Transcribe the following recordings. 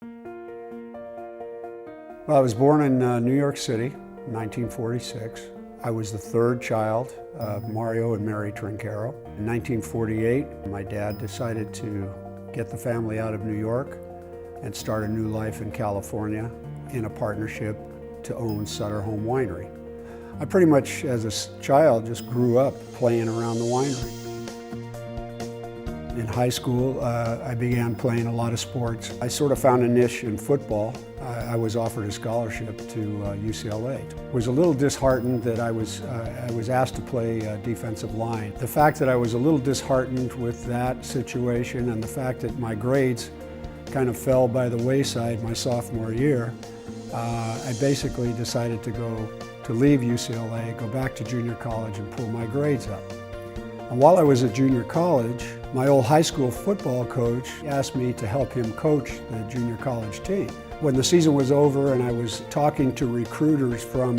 Well, I was born in New York City in 1946. I was the third child of Mario and Mary Trinchero. In 1948, my dad decided to get the family out of New York and start a new life in California in a partnership to own Sutter Home Winery. I pretty much, as a child, just grew up playing around the winery. In high school, I began playing a lot of sports. I sort of found a niche in football. I was offered a scholarship to UCLA. Was a little disheartened that I was asked to play defensive line. The fact that I was a little disheartened with that situation and the fact that my grades kind of fell by the wayside my sophomore year, I basically decided to leave UCLA, go back to junior college and pull my grades up. And while I was at junior college, my old high school football coach asked me to help him coach the junior college team. When the season was over and I was talking to recruiters from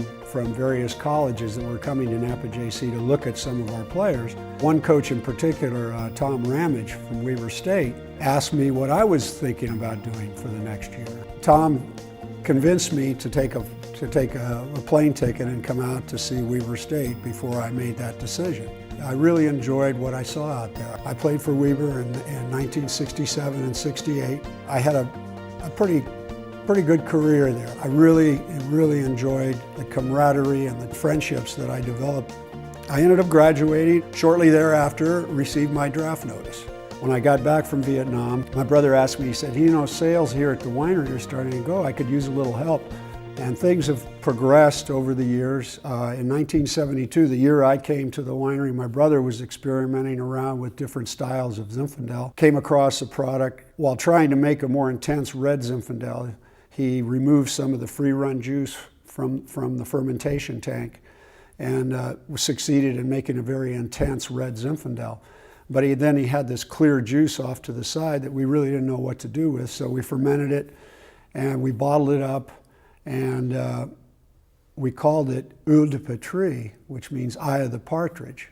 various colleges that were coming to Napa JC to look at some of our players, one coach in particular, Tom Ramage from Weber State, asked me what I was thinking about doing for the next year. Tom convinced me to take a plane ticket and come out to see Weber State before I made that decision. I really enjoyed what I saw out there. I played for Weber in 1967 and 68. I had a pretty good career there. I really enjoyed the camaraderie and the friendships that I developed. I ended up graduating. Shortly thereafter, received my draft notice. When I got back from Vietnam, my brother asked me, he said, you know, sales here at the winery are starting to go. I could use a little help. And things have progressed over the years. In 1972, the year I came to the winery, my brother was experimenting around with different styles of Zinfandel. Came across a product while trying to make a more intense red Zinfandel. He removed some of the free-run juice from the fermentation tank and succeeded in making a very intense red Zinfandel. But then he had this clear juice off to the side that we really didn't know what to do with, so we fermented it and we bottled it up. And we called it Oeil de Patrie, which means eye of the partridge.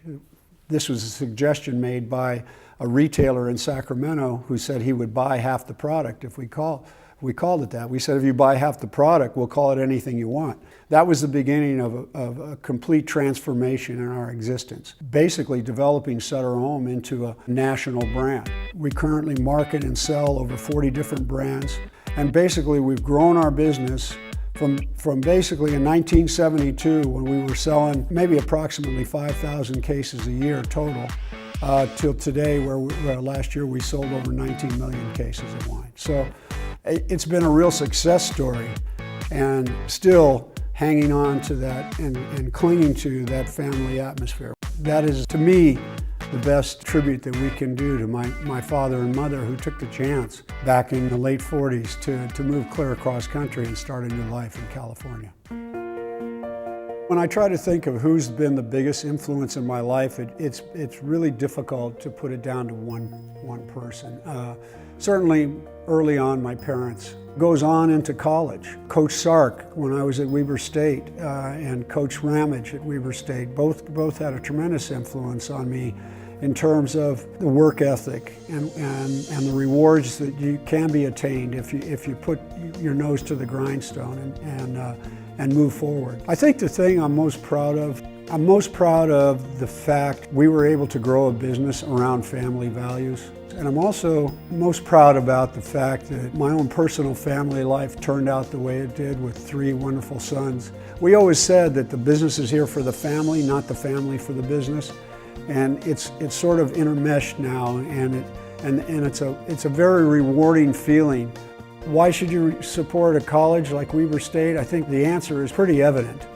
This was a suggestion made by a retailer in Sacramento who said he would buy half the product if we called it that. We said, if you buy half the product, we'll call it anything you want. That was the beginning of a complete transformation in our existence, basically developing Sutter Home into a national brand. We currently market and sell over 40 different brands, and basically we've grown our business from basically in 1972, when we were selling maybe approximately 5,000 cases a year total, till today, where last year we sold over 19 million cases of wine. So it's been a real success story, and still hanging on to that and clinging to that family atmosphere. That is, to me, the best tribute that we can do to my father and mother, who took the chance back in the late 40s to move clear across country and start a new life in California. When I try to think of who's been the biggest influence in my life, it's really difficult to put it down to one person. Certainly early on, my parents. Goes on into college. Coach Sark, when I was at Weber State, and Coach Ramage at Weber State, both had a tremendous influence on me in terms of the work ethic and the rewards that you can be attained if you put your nose to the grindstone and move forward. I think the thing I'm most proud of the fact we were able to grow a business around family values. And I'm also most proud about the fact that my own personal family life turned out the way it did with 3 wonderful sons. We always said that the business is here for the family, not the family for the business. And it's sort of intermeshed now, and it's a very rewarding feeling. Why should you support a college like Weber State? I think the answer is pretty evident.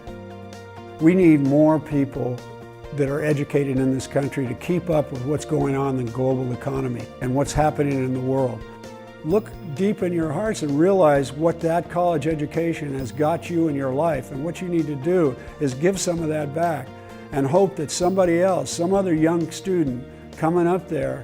We need more people that are educated in this country to keep up with what's going on in the global economy and what's happening in the world. Look deep in your hearts and realize what that college education has got you in your life, and what you need to do is give some of that back and hope that somebody else, some other young student coming up there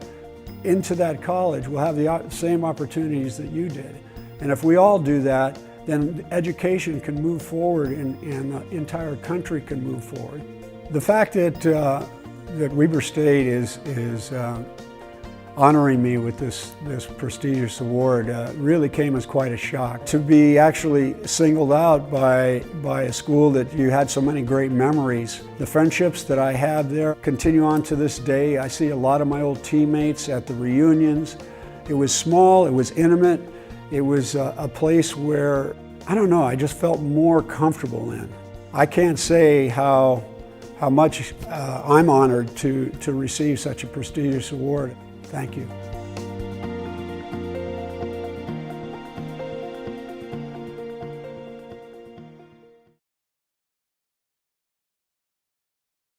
into that college will have the same opportunities that you did. And if we all do that, then education can move forward and the entire country can move forward. The fact that Weber State is honoring me with this prestigious award really came as quite a shock. To be actually singled out by a school that you had so many great memories. The friendships that I had there continue on to this day. I see a lot of my old teammates at the reunions. It was small, it was intimate, it was a place where, I don't know, I just felt more comfortable in. I can't say how much I'm honored to receive such a prestigious award. Thank you.